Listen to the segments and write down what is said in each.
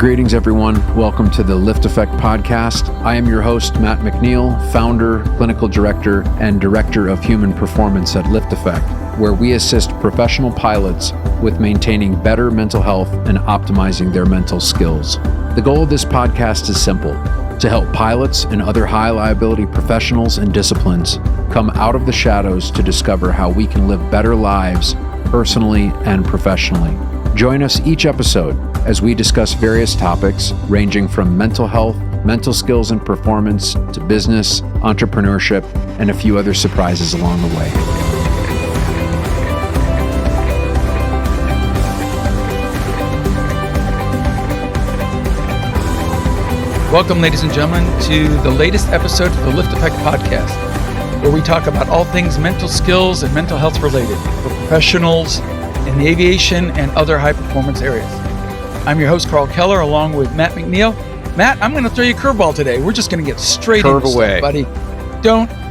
Greetings, everyone. Welcome to the LiftAffect podcast. I am your host, Matt McNeil, founder, clinical director, and director of human performance at LiftAffect, where we assist professional pilots with maintaining better mental health and optimizing their mental skills. The goal of this podcast is simple: to help pilots and other high liability professionals and disciplines come out of the shadows to discover how we can live better lives personally and professionally. Join us each episode as we discuss various topics ranging from mental health, mental skills and performance, to business, entrepreneurship, and a few other surprises along the way. Welcome, ladies and gentlemen, to the latest episode of the LiftAffect podcast, where we talk about all things mental skills and mental health related for professionals in the aviation and other high-performance areas. I'm your host, Karl Keller, along with Matt McNeil. Matt, I'm going to throw you a curveball today. We're just going to get straight into stuff, buddy.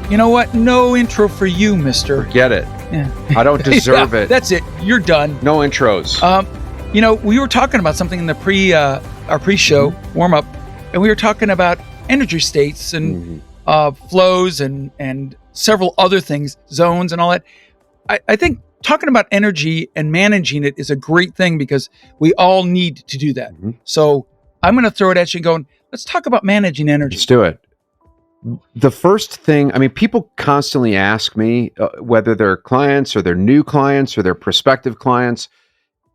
You know what? No intro for you, mister. Forget it. Yeah. I don't deserve it. That's it. You're done. No intros. We were talking about something in the our pre-show warm-up, and we were talking about energy states and flows and several other things, zones and all that. I think talking about energy and managing it is a great thing because we all need to do that. So I'm going to throw it at you and going, let's talk about managing energy. Let's do it. The first thing, people constantly ask me whether they're clients or they're new clients or they're prospective clients,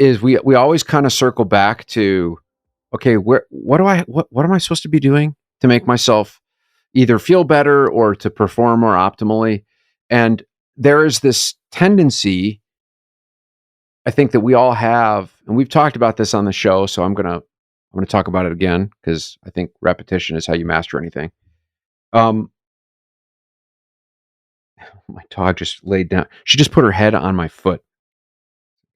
is we always kind of circle back to, okay, what am I supposed to be doing to make myself either feel better or to perform more optimally? And there is this tendency, I think, that we all have, and we've talked about this on the show, so I'm gonna talk about it again because I think repetition is how you master anything. My dog just laid down. She just put her head on my foot.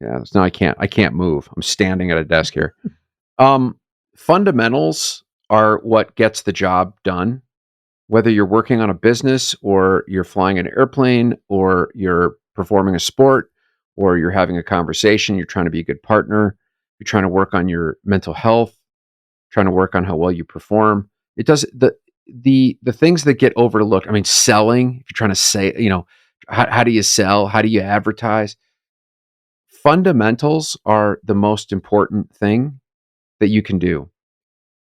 Yeah, so now I can't move. I'm standing at a desk here. Fundamentals are what gets the job done. Whether you're working on a business or you're flying an airplane or you're performing a sport or you're having a conversation, you're trying to be a good partner, you're trying to work on your mental health, trying to work on how well you perform. It does the things that get overlooked. Selling, if you're trying to say, how do you sell? How do you advertise? Fundamentals are the most important thing that you can do.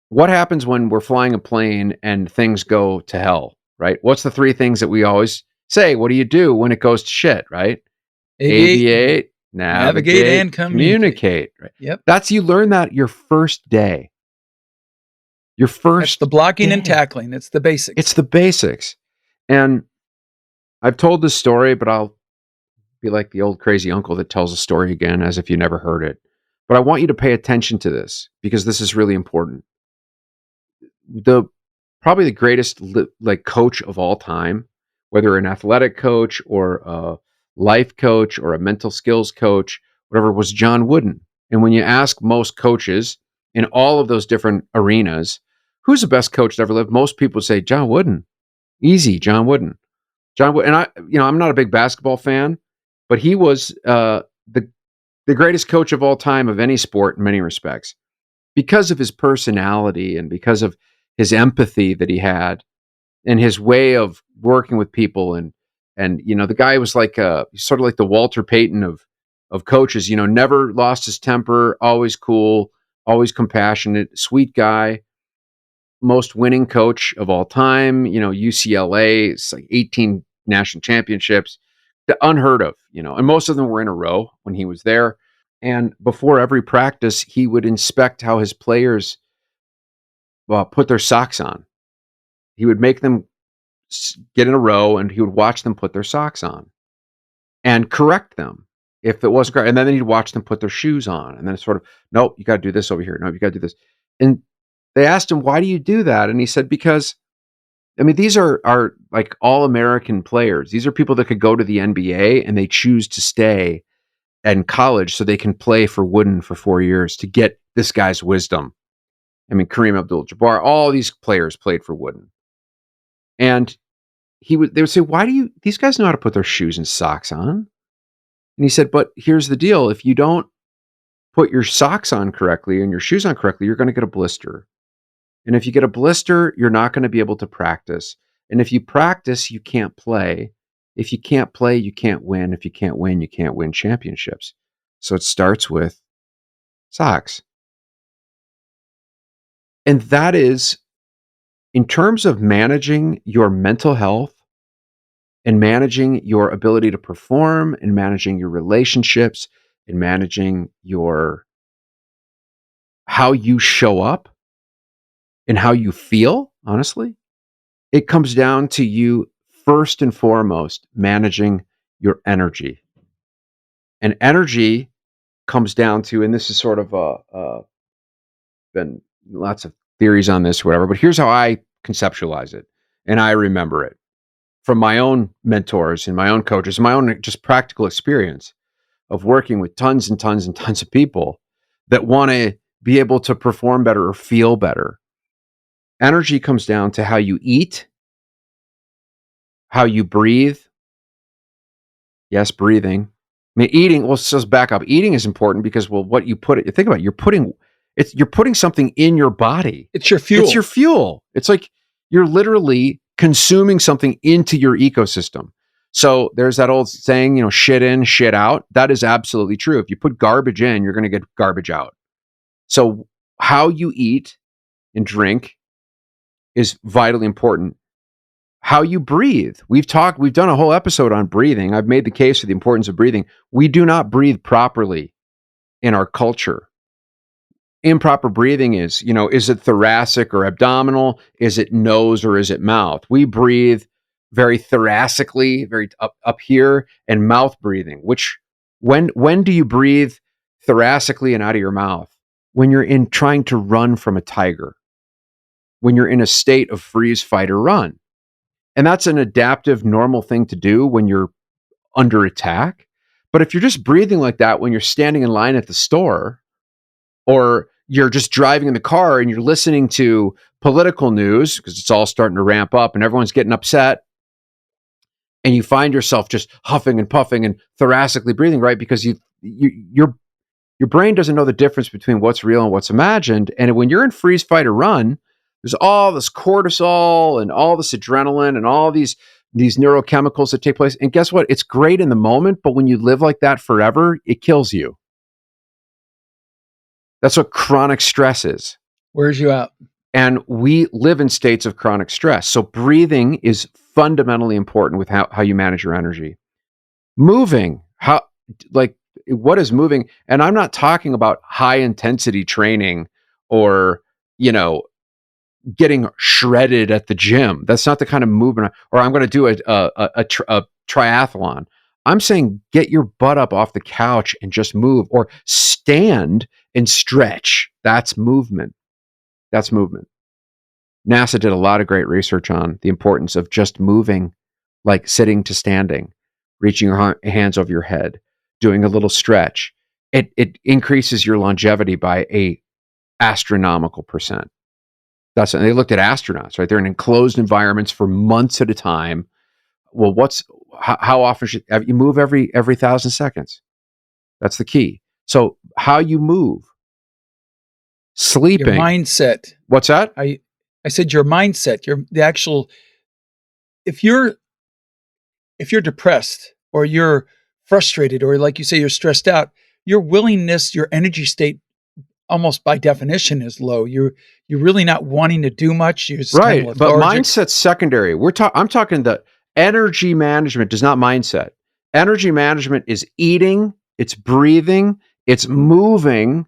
What happens when we're flying a plane and things go to hell, right? What's the three things that we always say? What do you do when it goes to shit, right? Aviate, navigate, and communicate. Right? Yep. You learn that your first day. That's the blocking and tackling. It's the basics. It's the basics. And I've told this story, but I'll be like the old crazy uncle that tells a story again as if you never heard it. But I want you to pay attention to this because this is really important. Probably the greatest coach of all time, whether an athletic coach or a life coach or a mental skills coach, whatever, was John Wooden. And when you ask most coaches in all of those different arenas, who's the best coach that ever lived? Most people say John Wooden. Easy, John Wooden. John Wooden. And I'm not a big basketball fan, but he was the greatest coach of all time of any sport in many respects because of his personality and because of his empathy that he had and his way of working with people. And the guy was like sort of like the Walter Payton of coaches, never lost his temper, always cool, always compassionate, sweet guy, most winning coach of all time. UCLA, it's like 18 national championships, unheard of, and most of them were in a row when he was there. And before every practice, he would inspect how his players put their socks on. He would make them get in a row and he would watch them put their socks on and correct them if it wasn't correct. And then he'd watch them put their shoes on. And then it's sort of, nope, you got to do this over here. No, you got to do this. And they asked him, why do you do that? And he said, because, these are like all American players. These are people that could go to the NBA and they choose to stay in college so they can play for Wooden for 4 years to get this guy's wisdom. Kareem Abdul-Jabbar, all these players played for Wooden. And they would say, these guys know how to put their shoes and socks on? And he said, but here's the deal. If you don't put your socks on correctly and your shoes on correctly, you're going to get a blister. And if you get a blister, you're not going to be able to practice. And if you practice, you can't play. If you can't play, you can't win. If you can't win, you can't win championships. So it starts with socks. And that is, in terms of managing your mental health and managing your ability to perform and managing your relationships and managing your how you show up and how you feel, honestly, it comes down to you first and foremost managing your energy. And energy comes down to, and this is sort of been lots of theories on this, whatever, but here's how I conceptualize it. And I remember it from my own mentors and my own coaches, my own just practical experience of working with tons and tons and tons of people that want to be able to perform better or feel better. Energy comes down to how you eat, how you breathe. Yes, breathing. I mean, eating, well, let's back up. Eating is important because, well, what you put it, think about it, you're putting something in your body. It's your fuel. It's your fuel. It's like you're literally consuming something into your ecosystem. So there's that old saying, shit in, shit out. That is absolutely true. If you put garbage in, you're going to get garbage out. So how you eat and drink is vitally important. How you breathe. We've done a whole episode on breathing. I've made the case for the importance of breathing. We do not breathe properly in our culture. Improper breathing is it thoracic or abdominal? Is it nose or is it mouth? We breathe very thoracically, very up here, and mouth breathing, which when do you breathe thoracically and out of your mouth? When you're trying to run from a tiger. When you're in a state of freeze, fight, or run. And that's an adaptive, normal thing to do when you're under attack. But if you're just breathing like that when you're standing in line at the store, or you're just driving in the car and you're listening to political news, because it's all starting to ramp up and everyone's getting upset, and you find yourself just huffing and puffing and thoracically breathing, right? Because your brain doesn't know the difference between what's real and what's imagined. And when you're in freeze, fight, or run, there's all this cortisol and all this adrenaline and all these neurochemicals that take place. And guess what? It's great in the moment, but when you live like that forever, it kills you. That's what chronic stress is. Wears you out. And we live in states of chronic stress. So breathing is fundamentally important with how you manage your energy. Moving, what is moving? And I'm not talking about high intensity training or, getting shredded at the gym. That's not the kind of movement. Or I'm going to do a triathlon. I'm saying get your butt up off the couch and just move, or stand and stretch. That's movement. That's movement. NASA did a lot of great research on the importance of just moving, like sitting to standing, reaching your hands over your head, doing a little stretch. It increases your longevity by a astronomical percent. And they looked at astronauts, right? They're in enclosed environments for months at a time. Well, how often should you move? Every 1,000 seconds. That's the key. So how you move, sleeping, your mindset. What's that? I said your mindset. If you're depressed or you're frustrated or, like you say, you're stressed out, your willingness, your energy state, almost by definition, is low. You're really not wanting to do much. You're just right, kind of but mindset's secondary. I'm talking the energy management does not mindset. Energy management is eating, it's breathing, it's moving,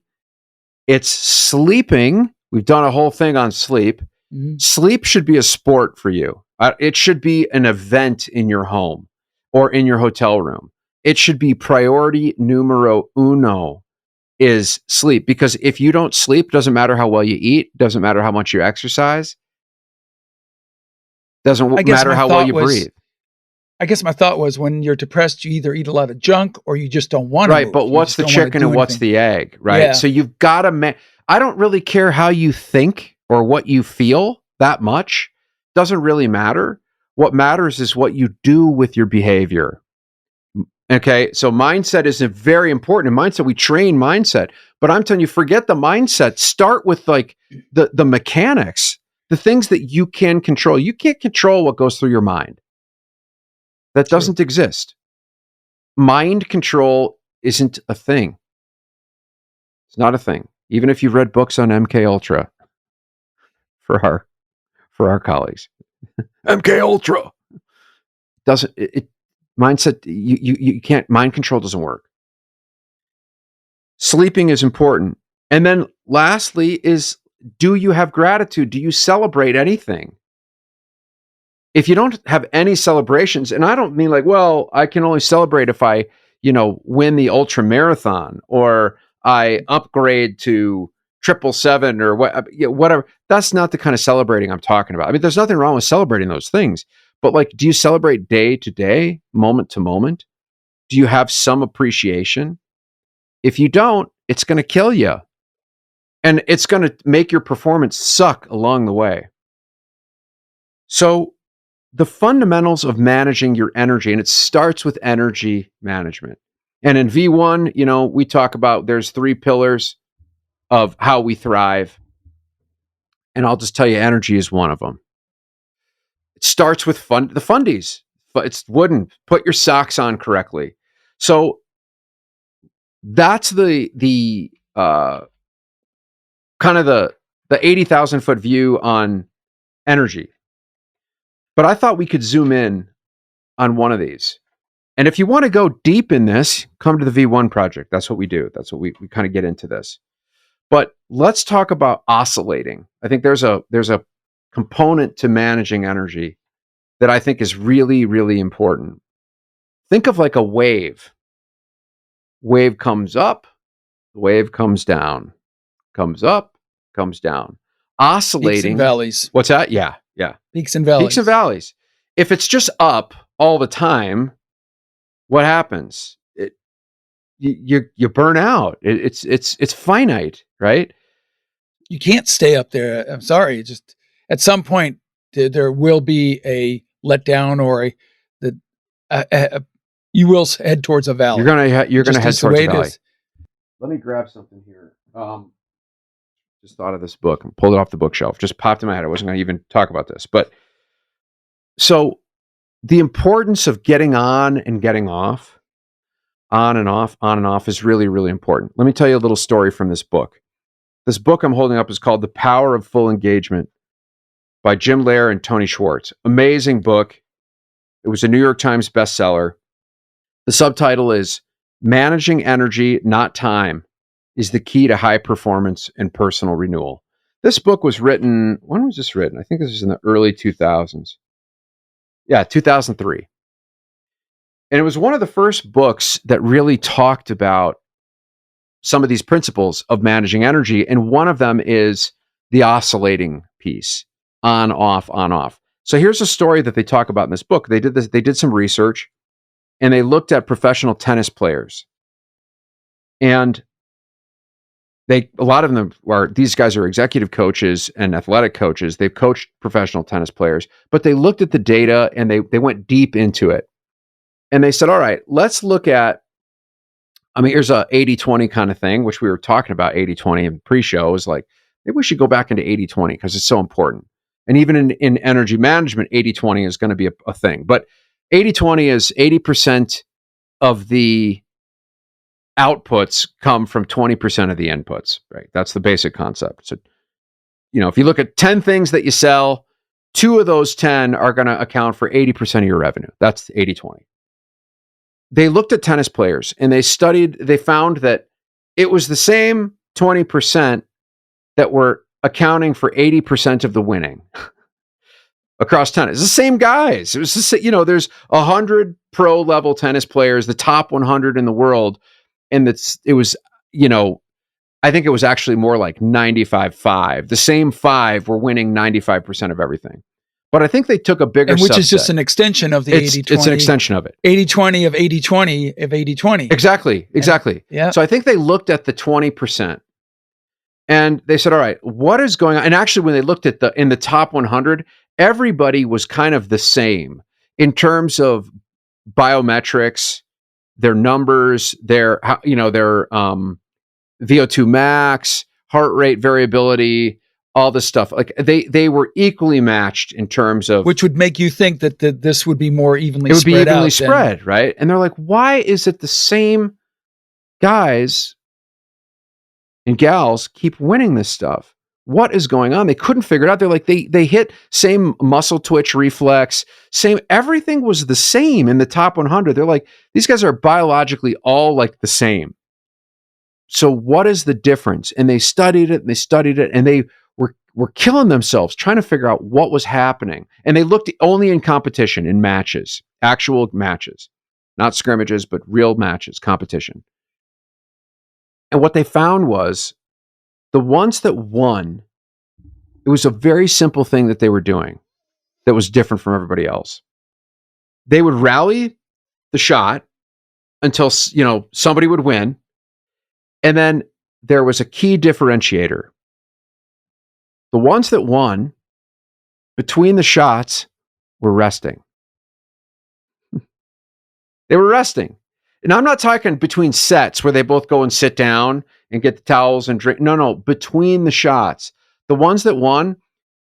it's sleeping. We've done a whole thing on sleep. Mm-hmm. Sleep should be a sport for you. It should be an event in your home or in your hotel room. It should be priority numero uno is sleep. Because if you don't sleep, doesn't matter how well you eat, doesn't matter how much you exercise, doesn't matter how well you breathe. I guess my thought was, when you're depressed, you either eat a lot of junk or you just don't want to. Right, but what's the chicken and what's the egg, right? Yeah. So you've got to I don't really care how you think or what you feel that much. Doesn't really matter. What matters is what you do with your behavior. Okay, so mindset is very important. In mindset, we train mindset, but I'm telling you, forget the mindset. Start with like the mechanics, the things that you can control. You can't control what goes through your mind. That True. doesn't exist. Mind control isn't a thing. It's not a thing. Even if you've read books on MK Ultra for our colleagues, MK Ultra doesn't it mindset you can't mind control doesn't work. Sleeping is important. And then lastly is, do you have gratitude? Do you celebrate anything? If you don't have any celebrations, and I don't mean like, well, I can only celebrate if I, win the ultra marathon or I upgrade to 777 or whatever. That's not the kind of celebrating I'm talking about. I mean, there's nothing wrong with celebrating those things, but like, do you celebrate day to day, moment to moment? Do you have some appreciation? If you don't, it's going to kill you. And it's going to make your performance suck along the way. So, the fundamentals of managing your energy, and it starts with energy management. And in V1, we talk about there's 3 pillars of how we thrive. And I'll just tell you, energy is one of them. It starts with the fundies. It's wooden. Put your socks on correctly. So that's the kind of the 80,000 foot view on energy. But I thought we could zoom in on one of these. And if you want to go deep in this, come to the V1 project. That's what we do. That's what we kind of get into this. But let's talk about oscillating. I think there's a component to managing energy that I think is really, really important. Think of like a wave. Wave comes up, wave comes down, comes up, comes down. Oscillating. Peaks and valleys. What's that? Yeah. Peaks and valleys. Peaks and valleys. If it's just up all the time, what happens? You burn out. It's finite, right? You can't stay up there. I'm sorry. Just at some point there will be a letdown or you will head towards a valley. You're gonna head towards a valley. Let me grab something here. Just thought of this book and pulled it off the bookshelf. Just popped in my head. I wasn't going to even talk about this, but so the importance of getting on and getting off, on and off is really, really important. Let me tell you a little story from this book. This book I'm holding up is called The Power of Full Engagement by Jim Loehr and Tony Schwartz. Amazing book. It was a New York Times bestseller. The subtitle is Managing Energy, Not Time, is the Key to High Performance and Personal Renewal. This book was written, when was this written? I think this was in the early 2000s. Yeah, 2003. And it was one of the first books that really talked about some of these principles of managing energy. And one of them is the oscillating piece, on, off, on, off. So here's a story that they talk about in this book. They did some research and they looked at professional tennis players. And a lot of them these guys are executive coaches and athletic coaches. They've coached professional tennis players, but they looked at the data and they went deep into it. And they said, all right, let's look at, here's a 80-20 kind of thing, which we were talking about 80-20 in pre-show. It was like, maybe we should go back into 80-20 because it's so important. And even in energy management, 80-20 is going to be a thing. But 80-20 is 80% of the outputs come from 20% of the inputs, right? That's the basic concept. So, if you look at 10 things that you sell, 2 of those 10 are going to account for 80% of your revenue. That's 80-20. They looked at tennis players and they found that it was the same 20% that were accounting for 80% of the winning across tennis. It's the same guys. It was just, there's 100 pro level tennis players, the top 100 in the world. And it was, I think it was actually more like 95-5. The same 5 were winning 95% of everything. But I think they took a bigger which subset. is just an extension of the 80-20. It's an extension of it. 80-20 of 80-20 of 80-20. Exactly. Yeah. So I think they looked at the 20% and they said, all right, what is going on? And actually, when they looked at in the top 100, everybody was kind of the same in terms of biometrics, their numbers, their VO2 max, heart rate variability, all this stuff. Like they were equally matched in terms of, which would make you think that this would be more evenly it would be spread evenly out spread, right? And they're like, why is it the same guys and gals keep winning this stuff? What is going on? They couldn't figure it out. They're like, they hit same muscle twitch reflex, same, everything was the same in the top 100. They're like, these guys are biologically all like the same. So what is the difference? And they studied it and they were killing themselves trying to figure out what was happening. And they looked only in competition, in matches, actual matches, not scrimmages, but real matches, competition. And what they found was the ones that won, it was a very simple thing that they were doing that was different from everybody else. They would rally the shot until, somebody would win. And then there was a key differentiator. The ones that won between the shots were resting. They were resting. And I'm not talking between sets where they both go and sit down and get the towels and drink. No, between the shots. The ones that won,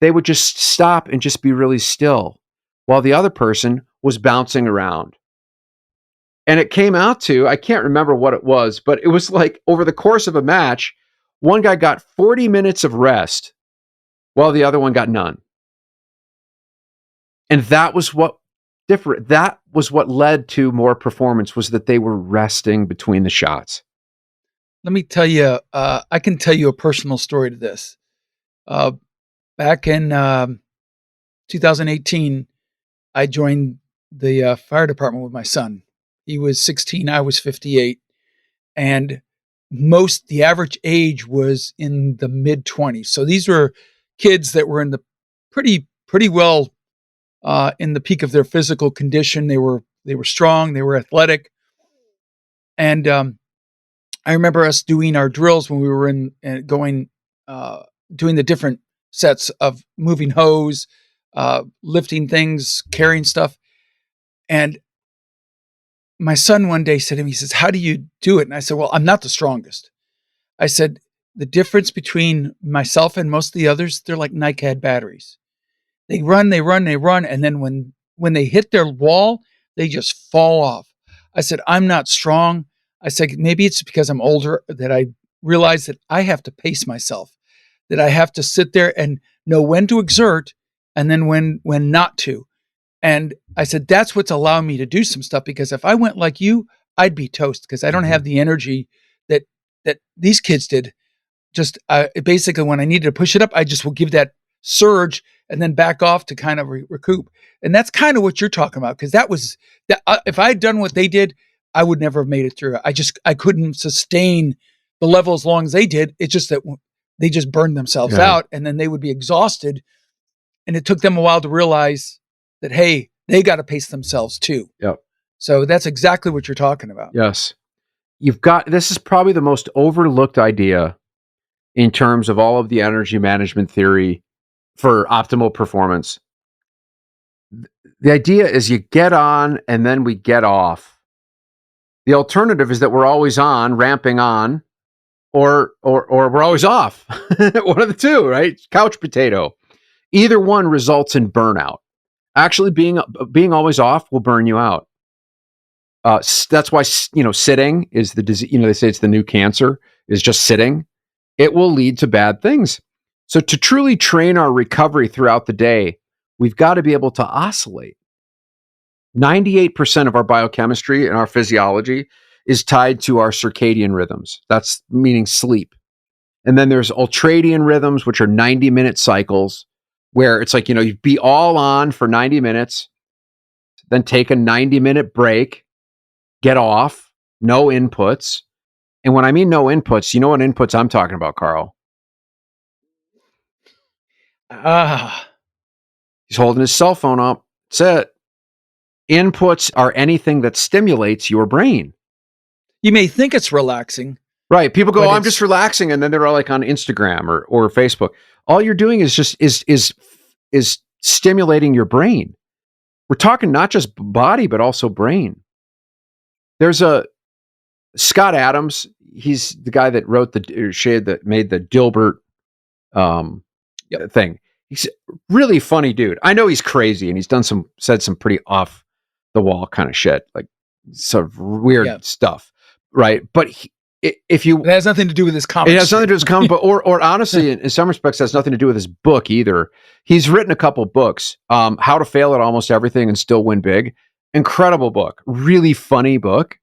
they would just stop and just be really still while the other person was bouncing around. And it came out to, I can't remember what it was, but it was like over the course of a match, one guy got 40 minutes of rest while the other one got none. And that was what led to more performance, was that they were resting between the shots. Let me tell you, I can tell you a personal story to this. Back in 2018, I joined the fire department with my son. He was 16, I was 58. And the average age was in the mid-20s. So these were kids that were in the pretty well in the peak of their physical condition. They were strong, they were athletic. And I remember us doing our drills when we were doing the different sets of moving hose, lifting things, carrying stuff. And my son one day said to me, he says, "How do you do it?" And I said, "Well, I'm not the strongest." I said, "The difference between myself and most of the others, they're like NiCad batteries. They run, and then when they hit their wall, they just fall off." I said, "I'm not strong." I said, "Maybe it's because I'm older that I realize that I have to pace myself, that I have to sit there and know when to exert and then when not to." And I said, that's what's allowing me to do some stuff, because if I went like you, I'd be toast, because I don't have the energy that these kids did. Just basically, when I needed to push it up, I just will give that surge and then back off to kind of recoup. And that's kind of what you're talking about, because that was that. If I had done what they did, I would never have made it through. I couldn't sustain the level as long as they did. It's just that they just burned themselves out, and then they would be exhausted. And it took them a while to realize that, hey, they got to pace themselves too. Yep. So that's exactly what you're talking about. Yes. This is probably the most overlooked idea in terms of all of the energy management theory for optimal performance. The idea is you get on and then we get off. The alternative is that we're always on, ramping on, or we're always off. One of the two, right? Couch potato. Either one results in burnout. Actually, being always off will burn you out. That's why sitting is the disease. They say it's the new cancer. Is just sitting. It will lead to bad things. So to truly train our recovery throughout the day, we've got to be able to oscillate. 98% of our biochemistry and our physiology is tied to our circadian rhythms. That's meaning sleep. And then there's ultradian rhythms, which are 90-minute cycles, where it's like, you'd be all on for 90 minutes, then take a 90-minute break, get off, no inputs. And when I mean no inputs, you know what inputs I'm talking about, Karl? He's holding his cell phone up. That's it. Inputs are anything that stimulates your brain. You may think it's relaxing. Right. People go, I'm just relaxing. And then they're all like on Instagram or Facebook. All you're doing is just is stimulating your brain. We're talking not just body, but also brain. There's a Scott Adams. He's the guy that wrote that made the Dilbert thing. He's a really funny dude. I know he's crazy and he's said some pretty off the wall kind of shit, like sort of weird stuff, right? But it has nothing to do with his comic. It has nothing to do with his comic, but or honestly, in some respects, it has nothing to do with his book either. He's written a couple books, How to Fail at Almost Everything and Still Win Big. Incredible book, really funny book.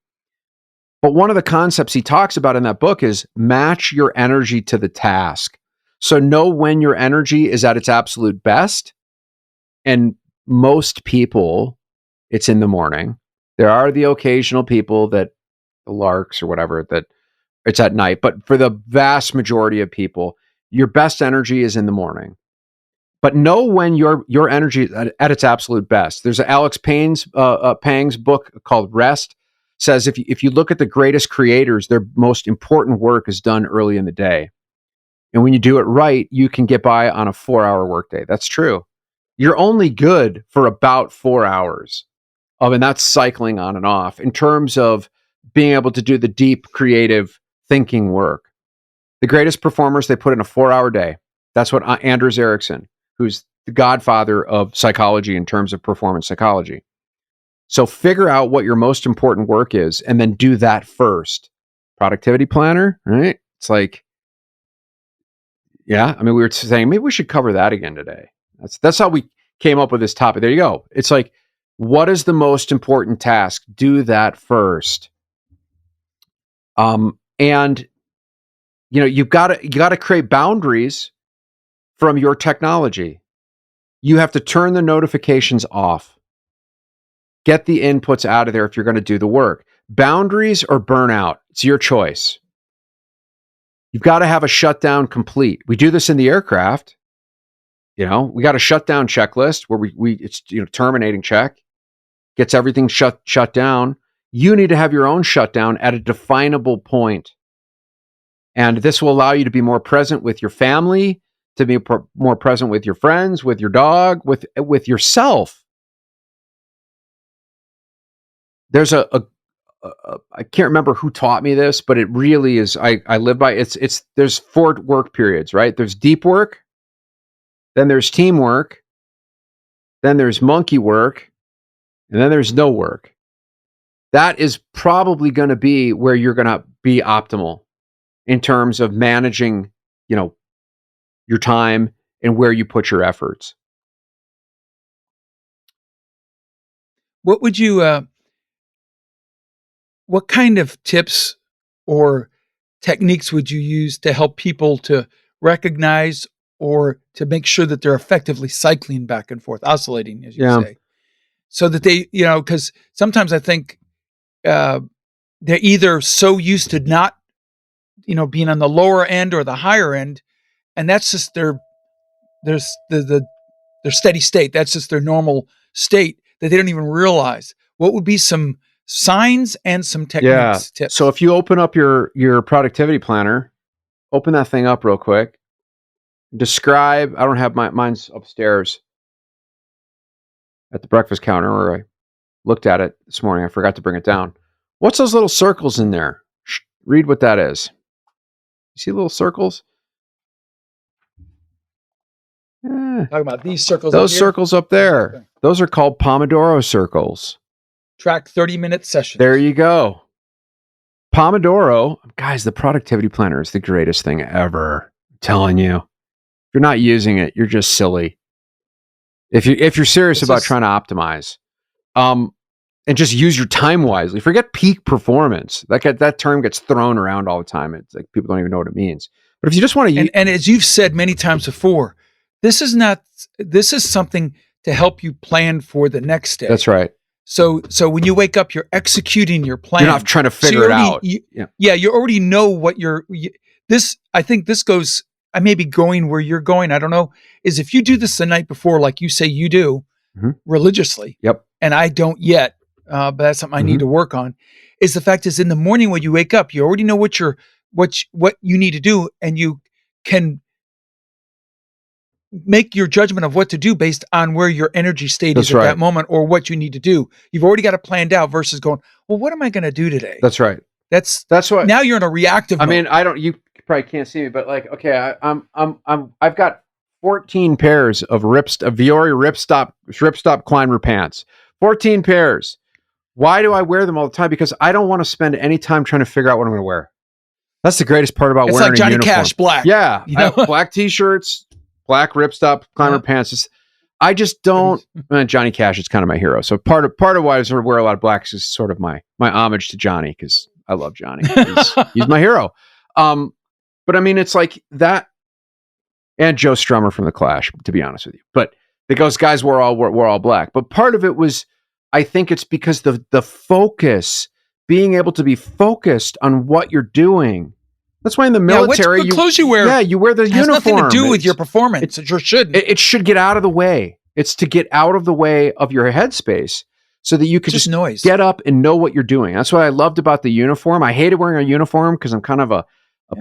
But one of the concepts he talks about in that book is match your energy to the task. So know when your energy is at its absolute best. And most people, it's in the morning. There are the occasional people the larks or whatever, that it's at night. But for the vast majority of people, your best energy is in the morning. But know when your energy is at its absolute best. There's Alex Pang's book called Rest. Says if you look at the greatest creators, their most important work is done early in the day. And when you do it right, you can get by on a 4-hour workday. That's true. You're only good for about 4 hours and that's cycling on and off in terms of being able to do the deep, creative thinking work. The greatest performers, they put in a 4-hour day. That's what Anders Ericsson, who's the godfather of psychology in terms of performance psychology. So figure out what your most important work is and then do that first. Productivity planner, right? It's like, yeah, I mean, we were saying maybe we should cover that again today. That's how we came up with this topic. There you go. It's like, what is the most important task? Do that first. And you've got to create boundaries from your technology. You have to turn the notifications off. Get the inputs out of there if you're going to do the work. Boundaries or burnout, it's your choice. You've got to have a shutdown complete. We do this in the aircraft. We got a shutdown checklist where it's terminating check, gets everything shut down. You need to have your own shutdown at a definable point. And this will allow you to be more present with your family, to be more present with your friends, with your dog, with yourself. There's I can't remember who taught me this, but it really is, I live by it's there's 4 work periods, right? There's deep work, then there's teamwork, then there's monkey work, and then there's no work. That is probably going to be where you're going to be optimal in terms of managing, your time and where you put your efforts. What would you what kind of tips or techniques would you use to help people to recognize or to make sure that they're effectively cycling back and forth, oscillating, as you say, so that they, because sometimes I think they're either so used to not, being on the lower end or the higher end, and that's just their steady state. That's just their normal state that they don't even realize. What would be some signs and some techniques, tips? So if you open up your productivity planner, open that thing up real quick. Describe, I don't have mine's upstairs at the breakfast counter where I looked at it this morning. I forgot to bring it down. What's those little circles in there? Read what that is. You see little circles? Talking about these circles. Those circles up there. Okay. Those are called Pomodoro circles. Track 30-minute sessions. There you go. Pomodoro, guys, the productivity planner is the greatest thing ever. I'm telling you. If you're not using it, you're just silly. If you're serious about trying to optimize, and just use your time wisely. Forget peak performance. That term gets thrown around all the time. It's like people don't even know what it means. But if you just want to use, and as you've said many times before, this is something to help you plan for the next day. That's right. So when you wake up, you're executing your plan. You're not trying to figure it out. You already know what I think this goes, I may be going where you're going, I don't know, is if you do this the night before, like you say you do, religiously. Yep. And I don't yet, but that's something I need to work on, is the fact is in the morning when you wake up, you already know what you need to do, and you can make your judgment of what to do based on where your energy state That's is at right. that moment or what you need to do. You've already got it planned out versus going, well, what am I going to do today? That's right. That's what now you're in a reactive I mode. mean, I don't. You probably can't see me, but like, okay, I've got 14 pairs of Viore ripstop climber pants. 14 pairs. Why do I wear them all the time? Because I don't want to spend any time trying to figure out what I'm going to wear. That's the greatest part about It's wearing like a Johnny uniform. Cash, black. Yeah, You know? black t-shirts, black ripstop climber pants. I just don't. Johnny Cash is kind of my hero. So part of why I sort of wear a lot of blacks is sort of my homage to Johnny, because I love Johnny. He's my hero. But I mean, it's like that, and Joe Strummer from the Clash, to be honest with you. But those guys were all black. But part of it was, I think it's because the focus, being able to be focused on what you're doing. That's why in the military, what clothes you wear. Yeah, you wear the uniform. Has nothing to do with your performance. It sure shouldn't. It should get out of the way. It's to get out of the way of your headspace, so that you could just noise. Get up and know what you're doing. That's what I loved about the uniform. I hated wearing a uniform because I'm kind of a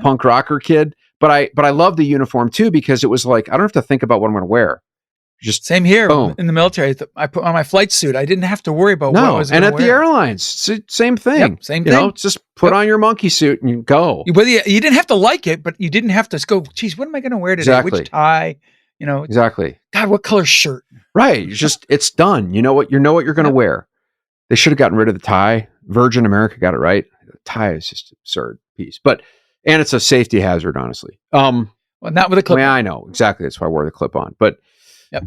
punk rocker kid, but I love the uniform too, because it was like, I don't have to think about what I'm going to wear. Just same here. boom. In the military. I put on my flight suit. I didn't have to worry about what I was going to wear. And at the airlines, same thing. Yep, same thing. You know, just put on your monkey suit and you go. You didn't have to like it, but you didn't have to go, geez, what am I going to wear today? Exactly. Which tie? You know, exactly. God, what color shirt? Right. It's done. You know what you're going to wear. They should have gotten rid of the tie. Virgin America got it right. The tie is just an absurd piece, and it's a safety hazard, honestly. Well, not with a clip. I mean, I know exactly. That's why I wore the clip on. But yep.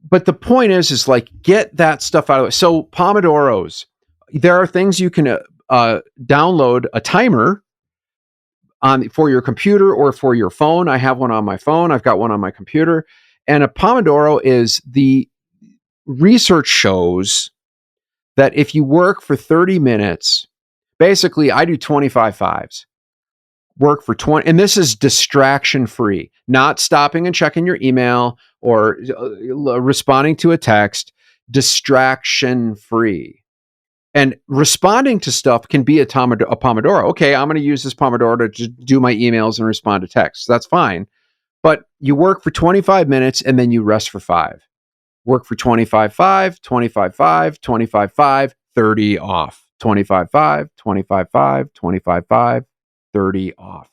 But the point is like, get that stuff out of it. So Pomodoros, there are things you can download a timer for your computer or for your phone. I have one on my phone. I've got one on my computer. And a Pomodoro is, the research shows that if you work for 30 minutes, basically I do 25 fives. Work for 20, and this is distraction free, not stopping and checking your email or responding to a text, distraction free. And responding to stuff can be a Pomodoro. Okay, I'm going to use this Pomodoro to just do my emails and respond to texts. That's fine. But you work for 25 minutes and then you rest for 5. Work for 25, 5, 25, 5, 25, 5, 30 off. 25, 5, 25, 5, 25, 5, 30 off.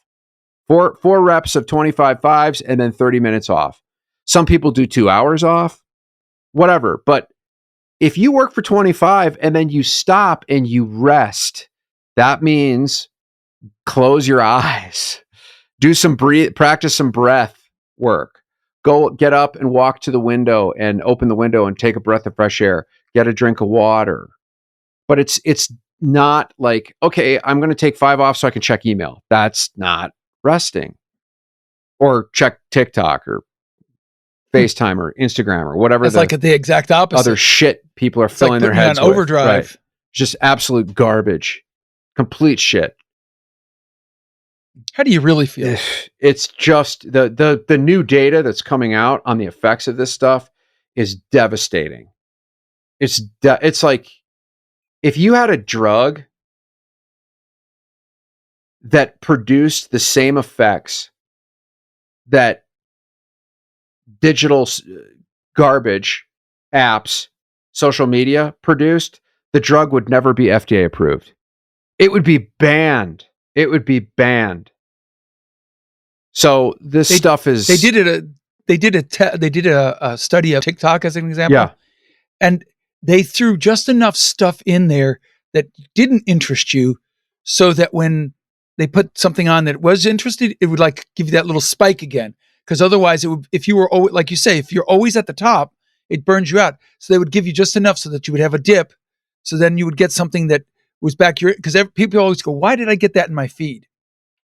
Four reps of 25 fives and then 30 minutes off. Some people do 2 hours off, whatever. But if you work for 25 and then you stop and you rest, that means close your eyes, practice some breath work. Go get up and walk to the window and open the window and take a breath of fresh air. Get a drink of water. But it's not like, okay, I'm going to take 5 off so I can check email. That's not resting. Or check TikTok or FaceTime or Instagram or whatever. It's like the exact opposite. Other shit people are filling their heads on overdrive. Right. Just absolute garbage. Complete shit. How do you really feel? It's just the new data that's coming out on the effects of this stuff is devastating. It's like, if you had a drug that produced the same effects that digital garbage apps, social media produced, the drug would never be FDA approved. It would be banned. So this stuff is. They did a study of TikTok as an example. Yeah. And they threw just enough stuff in there that didn't interest you, so that when they put something on that was interested, it would like give you that little spike again. Because otherwise, it would, if you were, like you say, if you're always at the top, it burns you out. So they would give you just enough so that you would have a dip. So then you would get something that was back here. Because people always go, why did I get that in my feed?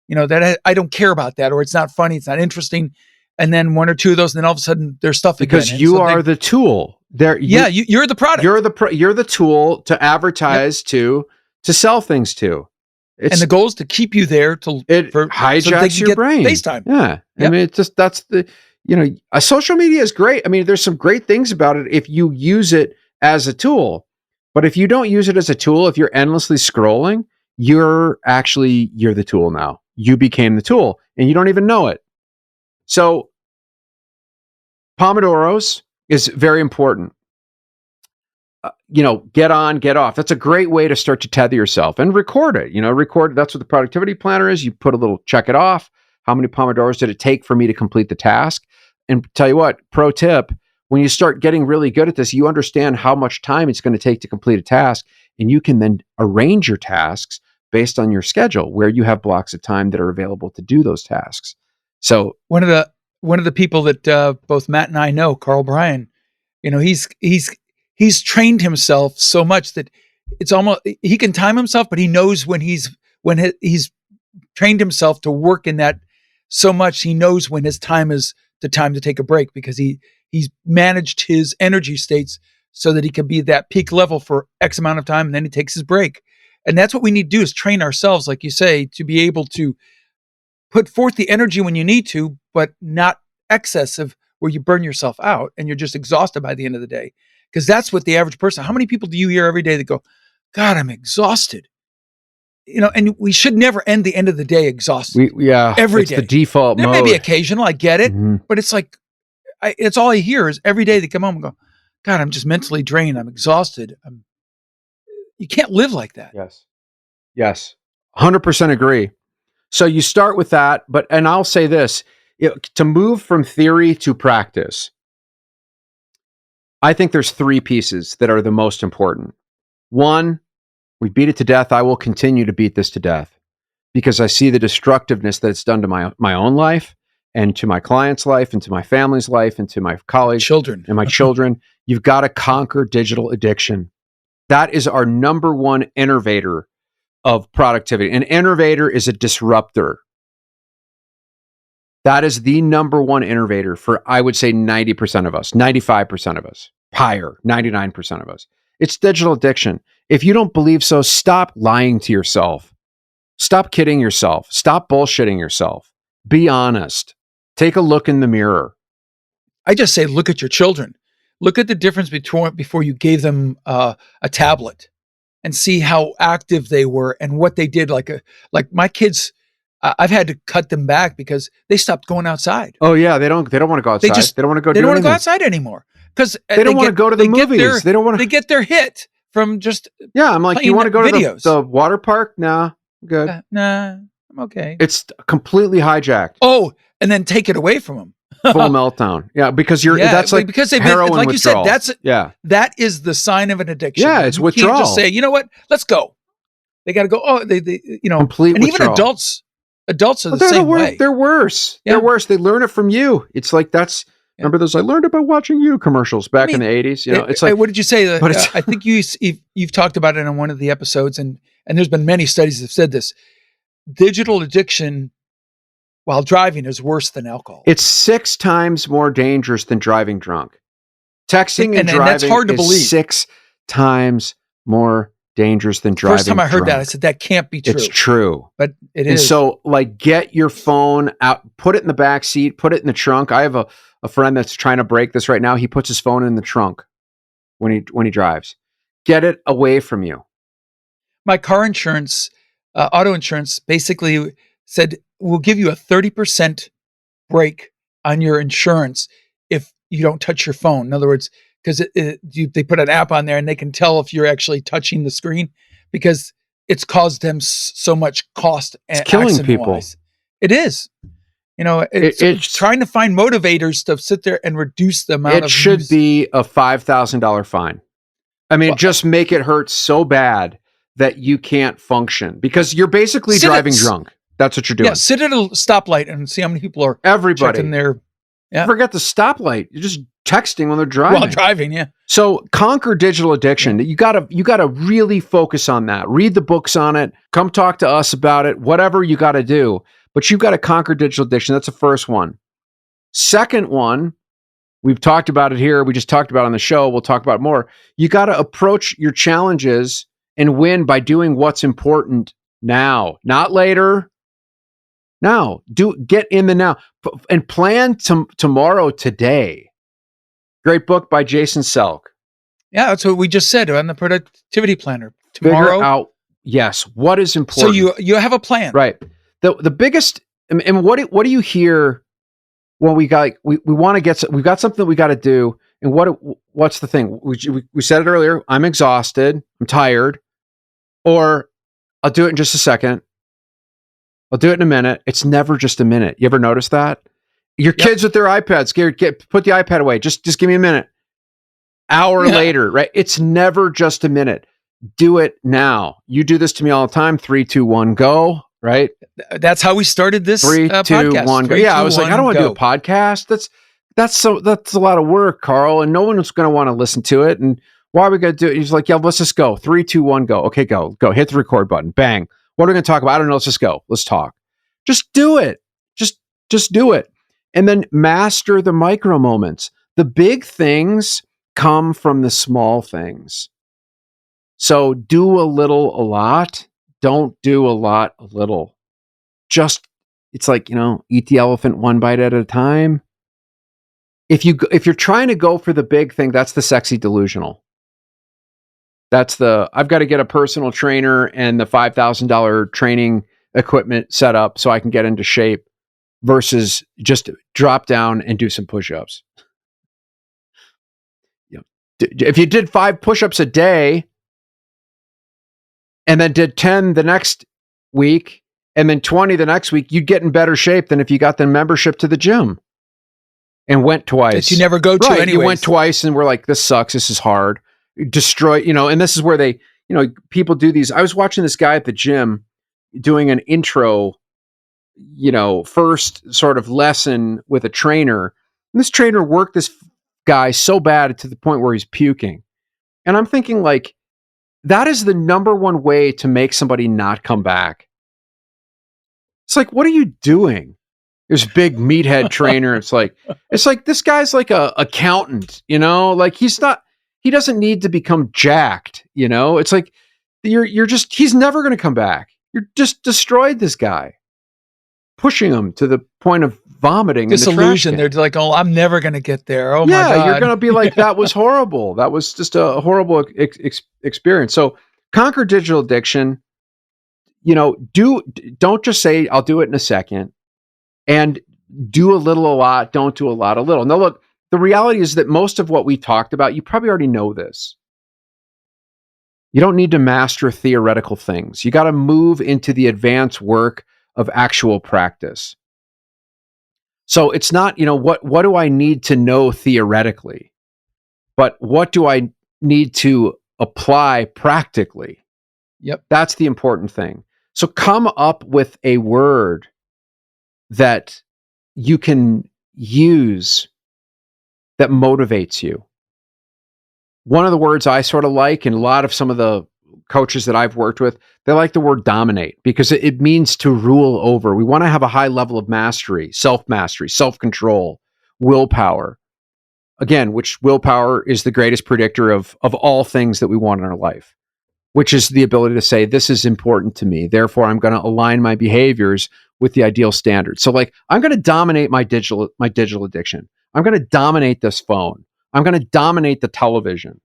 You know, that I don't care about that, or it's not funny, it's not interesting. And then 1 or 2 of those, and then all of a sudden there's stuff again. Because you are the tool. You're the product. You're the tool to advertise to sell things to. And the goal is to keep you there it hijacks your brain. FaceTime. Yeah. Yep. I mean, that's social media is great. I mean, there's some great things about it if you use it as a tool. But if you don't use it as a tool, if you're endlessly scrolling, you're the tool now. You became the tool and you don't even know it. So Pomodoros is very important. Get on, get off. That's a great way to start to tether yourself and record it. Record. That's what the productivity planner is. You put a little, check it off. How many Pomodoros did it take for me to complete the task? And tell you what, pro tip, when you start getting really good at this, you understand how much time it's going to take to complete a task. And you can then arrange your tasks based on your schedule where you have blocks of time that are available to do those tasks. So one of the people that both Matt and I know, Karl Bryan, he's trained himself so much that it's almost, he can time himself, but he knows when he's trained himself to work in that so much, he knows when his time is the time to take a break, because he's managed his energy states so that he can be at that peak level for X amount of time, and then he takes his break. And that's what we need to do, is train ourselves, like you say, to be able to put forth the energy when you need to, but not excessive where you burn yourself out and you're just exhausted by the end of the day. Because that's what the average person, how many people do you hear every day that go, God, I'm exhausted? And we should never end the end of the day exhausted. Every day. The default mode. There may be occasional, I get it, but it's like, it's all I hear is every day they come home and go, God, I'm just mentally drained. I'm exhausted. You can't live like that. Yes. 100% agree. So you start with that, and I'll say this, to move from theory to practice, I think there's 3 pieces that are the most important. 1, we beat it to death. I will continue to beat this to death because I see the destructiveness that it's done to my own life and to my client's life and to my family's life and to my colleagues, children, and my children. You've got to conquer digital addiction. That is our number one innovator of productivity. An innovator is a disruptor. That is the number one innovator for, I would say, 90% of us, 95% of us, higher, 99% of us. It's digital addiction. If you don't believe so, stop lying to yourself. Stop kidding yourself. Stop bullshitting yourself. Be honest. Take a look in the mirror. I just say, look at your children. Look at the difference before you gave them a tablet, and see how active they were and what they did. Like my kids, I've had to cut them back because they stopped going outside. Oh yeah, they don't want to go outside. They don't want to go. They don't want to go outside anymore because they don't want to go to the movies. They don't want to. They get their hit from just. Yeah, I'm like, you want to go to the water park? Nah, I'm good. Nah, I'm okay. It's completely hijacked. Oh, and then take it away from them. Full meltdown. Yeah, because that's like because heroin like withdrawal. You said, that is the sign of an addiction. Yeah, it's withdrawal. You can't just say, you know what, let's go. They got to go. Oh, they complete. And withdrawal. Even adults are the same way. They're worse. Yeah. They're worse. They learn it from you. It's like that's. Yeah. Remember those? I learned about watching you commercials back in the 80s. It's like, what did you say? I think you've talked about it in one of the episodes, and there's been many studies that have said this. Digital addiction while driving is worse than alcohol. It's 6 times more dangerous than driving drunk. Texting and driving that's hard to believe. 6 times more dangerous than driving drunk. First time I heard that, I said, that can't be true. It's true. But it is. And so, get your phone out, put it in the back seat, put it in the trunk. I have a friend that's trying to break this right now. He puts his phone in the trunk when he drives. Get it away from you. My car insurance, auto insurance, basically said, we'll give you a 30% break on your insurance if you don't touch your phone. In other words, because they put an app on there and they can tell if you're actually touching the screen, because it's caused them so much cost. It's killing people. It is. It's trying to find motivators to sit there and reduce the amount of. It should be a $5,000 fine. I mean, just make it hurt so bad that you can't function, because you're basically driving drunk. That's what you're doing. Yeah, sit at a stoplight and see how many people are checking their. Yeah. Forget the stoplight. You're just texting when they're driving. While driving, yeah. So conquer digital addiction. You gotta really focus on that. Read the books on it. Come talk to us about it. Whatever you got to do, but you've got to conquer digital addiction. That's the first one. Second one, we've talked about it here. We just talked about it on the show. We'll talk about it more. You got to approach your challenges and win by doing what's important now, not later. Now, get in the now and plan tomorrow today. Great book by Jason Selk. Yeah, that's what we just said on the productivity planner. Tomorrow, figure out what is important. So you have a plan, right? The biggest and what do you hear well, we want to we've got something that we got to do. And what's the thing? We said it earlier. I'm exhausted. I'm tired. Or I'll do it in just a second. I'll do it in a minute. It's never just a minute. You ever notice that? Your kids with their iPads, put the iPad away. Just give me a minute. Hour later, right? It's never just a minute. Do it now. You do this to me all the time. 3, 2, 1, go. Right? That's how we started this 3, 2, podcast. 1, go. Yeah, I was like, I don't want to do a podcast. That's a lot of work, Karl, and no one's going to want to listen to it. And why are we going to do it? He's like, yeah, let's just go. 3, 2, 1, go. Okay, go. Hit the record button. Bang. What are we going to talk about? I don't know. Let's just go. Let's talk. Just do it. Just do it. And then master the micro moments. The big things come from the small things. So do a little, a lot. Don't do a lot, a little. It's like, eat the elephant one bite at a time. If you're trying to go for the big thing, that's the sexy delusional. That's I've got to get a personal trainer and the $5,000 training equipment set up so I can get into shape versus just drop down and do some push-ups. If you did 5 push-ups a day and then did 10 the next week and then 20 the next week, you'd get in better shape than if you got the membership to the gym and went twice. That you never go to anyways. You went twice and we're like, this sucks. This is hard. Destroy, and this is where they, people do these. I was watching this guy at the gym doing an intro, first sort of lesson with a trainer. And this trainer worked this guy so bad to the point where he's puking. And I'm thinking, like, that is the number one way to make somebody not come back. It's like, what are you doing? This big meathead trainer. It's like this guy's like a accountant, like he doesn't need to become jacked, It's like he's never going to come back. You're just destroyed this guy, pushing him to the point of vomiting. Disillusion. They're like, oh, I'm never going to get there. Oh, yeah, my God. You're going to be like, that was horrible. That was just a horrible experience. So conquer digital addiction. Don't just say, I'll do it in a second. And do a little, a lot. Don't do a lot, a little. Now, look, the reality is that most of what we talked about, you probably already know this. You don't need to master theoretical things. You got to move into the advanced work of actual practice. So it's not, what do I need to know theoretically? But what do I need to apply practically? Yep. That's the important thing. So come up with a word that you can use that motivates you. One of the words I sort of like, and a lot of some of the coaches that I've worked with, they like the word dominate because it means to rule over. We want to have a high level of mastery, self-control, willpower. Again, which willpower is the greatest predictor of all things that we want in our life, which is the ability to say, this is important to me. Therefore, I'm going to align my behaviors with the ideal standard. So like, I'm going to dominate my digital addiction. I'm going to dominate this phone. I'm going to dominate the television.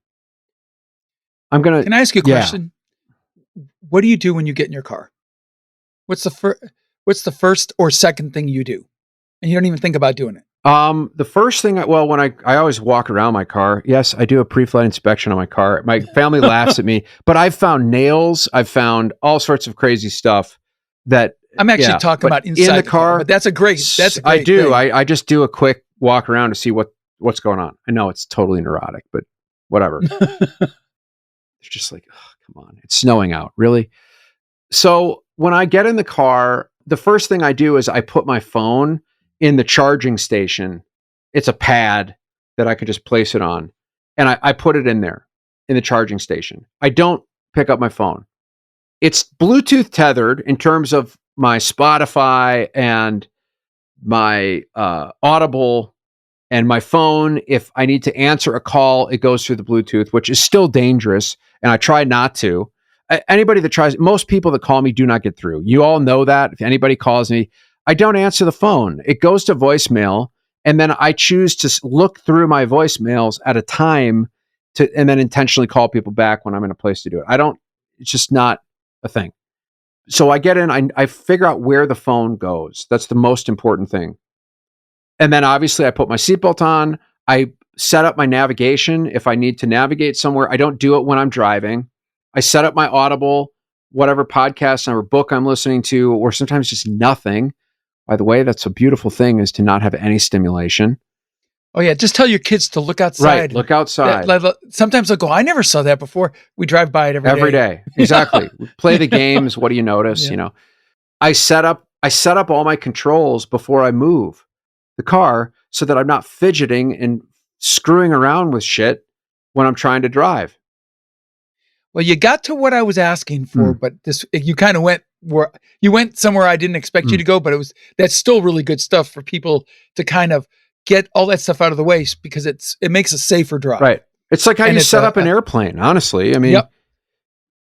Can I ask you a question? What do you do when you get in your car? What's the first or second thing you do? And you don't even think about doing it. The first thing, when I always walk around my car. Yes, I do a pre-flight inspection on my car. My family laughs at me, but I've found nails. I've found all sorts of crazy stuff that I'm actually talking about inside the car. But that's a great I do. thing. I just do a quick walk around to see what's going on. I know it's totally neurotic, but whatever. It's just like, oh, come on. It's snowing out. Really? So when I get in the car, the first thing I do is I put my phone in the charging station. It's a pad that I could just place it on. And I put it in there in the charging station. I don't pick up my phone. It's Bluetooth tethered in terms of my Spotify and my Audible and my phone. If I need to answer a call, it goes through the Bluetooth, which is still dangerous. And I try not to. Anybody that tries, most people that call me do not get through. You all know that. If anybody calls me, I don't answer the phone. It goes to voicemail. And then I choose to look through my voicemails at a time and then intentionally call people back when I'm in a place to do it. It's just not a thing. So I get in, I figure out where the phone goes. That's the most important thing. And then obviously I put my seatbelt on. I set up my navigation if I need to navigate somewhere. I don't do it when I'm driving. I set up my Audible, whatever podcast or book I'm listening to, or sometimes just nothing. By the way, that's a beautiful thing, is to not have any stimulation. Oh yeah, just tell your kids to look outside. Right, look outside. Sometimes they'll go, I never saw that before. We drive by it every day. Exactly. We play the games. What do you notice? Yeah. You know, I set up all my controls before I move the car so that I'm not fidgeting and screwing around with shit when I'm trying to drive. Well, you got to what I was asking for, but you kind of went somewhere I didn't expect you to go, but that's still really good stuff for people to kind of get all that stuff out of the way, because it makes a safer drive. Right. It's like how you set up an airplane, honestly. I mean, yep.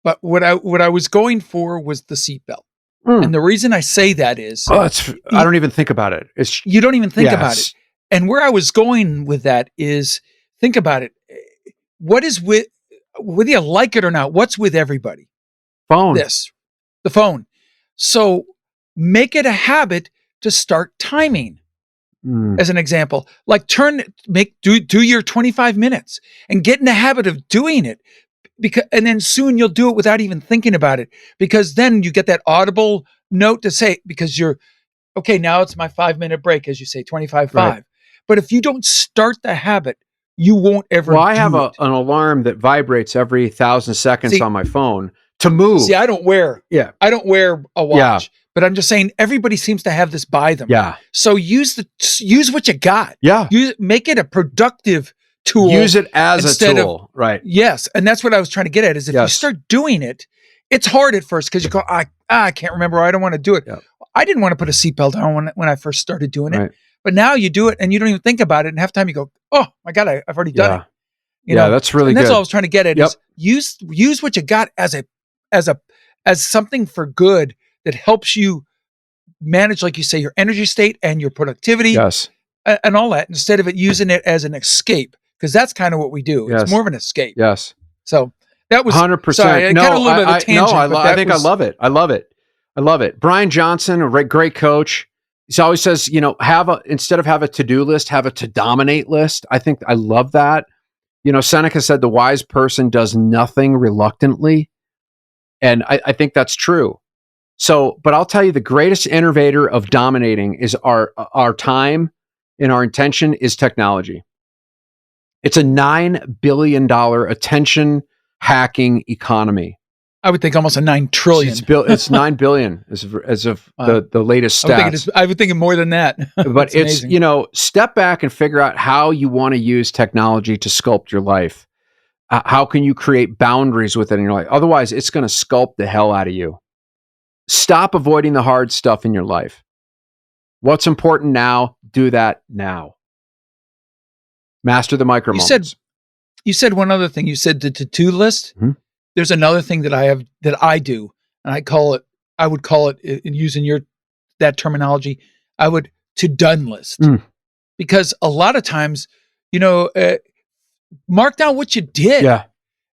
But what I was going for was the seatbelt. And the reason I say that is, I don't even think about it. You don't even think about it. And where I was going with that is, think about it. What is whether you like it or not, what's with everybody? The phone. So make it a habit to start timing. As an example, like do your 25 minutes and get in the habit of doing it, and then soon you'll do it without even thinking about it, because then you get that audible note to say, because you're okay, now it's my 5-minute break, as you say, 25-5. Right. But if you don't start the habit, you won't ever. Well, I have an alarm that vibrates every 1,000 seconds on my phone to move. See, I don't wear a watch. Yeah. But I'm just saying, everybody seems to have this by them. Yeah. So use what you got. Yeah. Make it a productive tool. Use it as a tool. Right. Yes. And that's what I was trying to get at, is if you start doing it, it's hard at first because you go, I can't remember. I don't want to do it. Yep. I didn't want to put a seatbelt on when I first started doing it. Right. But now you do it and you don't even think about it. And half the time you go, oh my God, I've already done it. You know? That's really good. And that's all I was trying to get at, is use what you got as something for good that helps you manage, like you say, your energy state and your productivity. Yes. And all that, instead of using it as an escape, because that's kind of what we do. Yes. It's more of an escape. Yes. So that was 100%. Sorry, no, kind of a little bit of a tangent. I think I love it. I love it. Brian Johnson, a great coach. He always says, instead of have a to-do list, have a to-dominate list. I love that. Seneca said the wise person does nothing reluctantly. And I think that's true. So, but I'll tell you, the greatest innovator of dominating is our time, and our intention is technology. It's a $9 billion attention hacking economy. I would think almost a 9 trillion. It's 9 billion as of the latest stats. I would think more than that. But it's amazing. Step back and figure out how you want to use technology to sculpt your life. How can you create boundaries with it in your life? Otherwise, it's going to sculpt the hell out of you. Stop avoiding the hard stuff in your life. What's important now, do that now. Master the micro moments. You said one other thing. You said the to-do list. Mm-hmm. There's another thing that I do, and I would call it, in using that terminology, I would to-done list. Because a lot of times, mark down what you did. Yeah.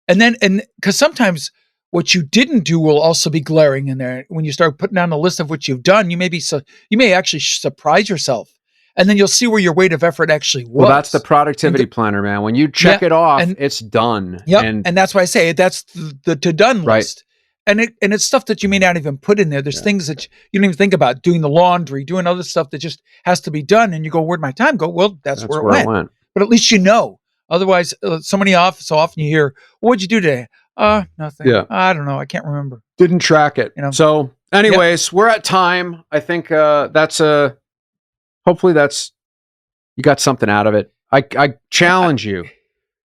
And because sometimes what you didn't do will also be glaring in there. When you start putting down a list of what you've done, you may actually surprise yourself. And then you'll see where your weight of effort actually was. Well, that's the productivity planner, man. When you check it off, it's done. Yep. And that's why I say that's the to-done list. And it's stuff that you may not even put in there. There's things that you don't even think about, doing the laundry, doing other stuff that just has to be done. And you go, where'd my time go? Well, that's where it went. But at least you know. Otherwise, so often you hear, what'd you do today? Nothing. Yeah. I don't know. I can't remember. Didn't track it. So anyways, we're at time. I think hopefully you got something out of it. I challenge you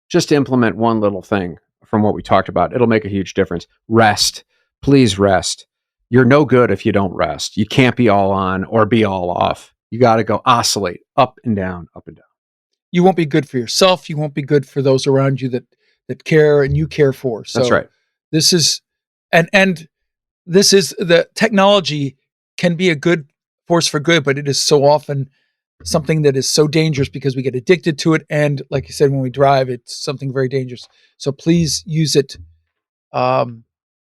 just to implement one little thing from what we talked about. It'll make a huge difference. Rest. Please rest. You're no good if you don't rest. You can't be all on or be all off. You got to go oscillate up and down, up and down. You won't be good for yourself. You won't be good for those around you that care and you care for. So that's right. This is, and this is, the technology can be a good force for good, but it is so often something that is so dangerous because we get addicted to it. And like you said, when we drive, it's something very dangerous. So please use it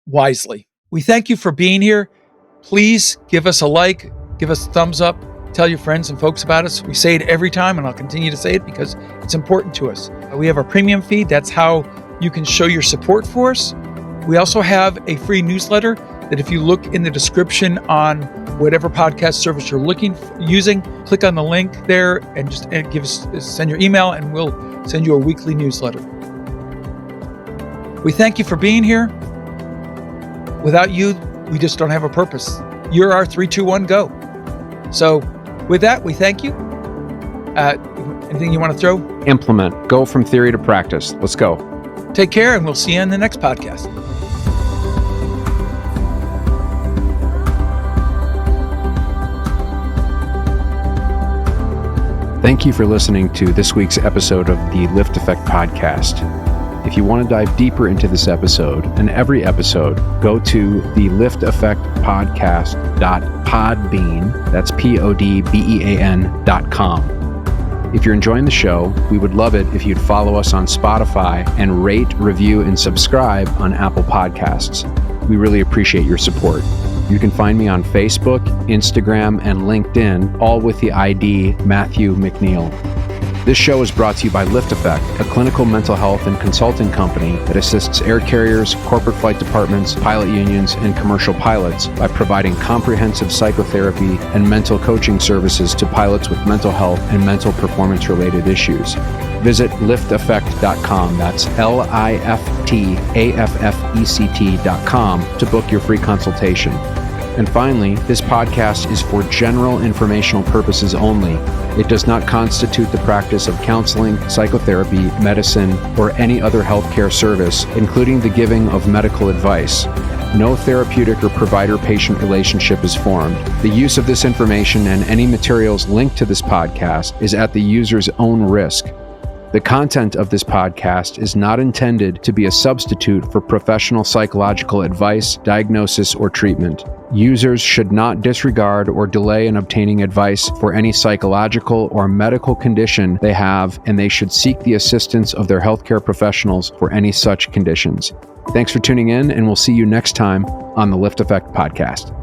wisely. We thank you for being here. Please give us a like, give us a thumbs up, Tell your friends and folks about us. We say it every time, and I'll continue to say it because it's important to us. We have our premium feed. That's how you can show your support for us. We also have a free newsletter that if you look in the description on whatever podcast service you're using, click on the link there and just send your email, and we'll send you a weekly newsletter. We thank you for being here. Without you, we just don't have a purpose. You're our 3, 2, 1, go. So with that, we thank you. Anything you want to throw? Implement. Go from theory to practice. Let's go. Take care, and we'll see you in the next podcast. Thank you for listening to this week's episode of the LiftAffect podcast. If you want to dive deeper into this episode and every episode, go to the LiftAffectPodcast.podbean, that's podbean.com. If you're enjoying the show, we would love it if you'd follow us on Spotify and rate, review, and subscribe on Apple Podcasts. We really appreciate your support. You can find me on Facebook, Instagram, and LinkedIn, all with the ID Matthew McNeil. This show is brought to you by LiftAffect, a clinical mental health and consulting company that assists air carriers, corporate flight departments, pilot unions, and commercial pilots by providing comprehensive psychotherapy and mental coaching services to pilots with mental health and mental performance-related issues. Visit LiftAffect.com, that's LiftAffect.com, to book your free consultation. And finally, this podcast is for general informational purposes only. It does not constitute the practice of counseling, psychotherapy, medicine, or any other healthcare service, including the giving of medical advice. No therapeutic or provider-patient relationship is formed. The use of this information and any materials linked to this podcast is at the user's own risk. The content of this podcast is not intended to be a substitute for professional psychological advice, diagnosis, or treatment. Users should not disregard or delay in obtaining advice for any psychological or medical condition they have, and they should seek the assistance of their healthcare professionals for any such conditions. Thanks for tuning in, and we'll see you next time on the LiftAffect podcast.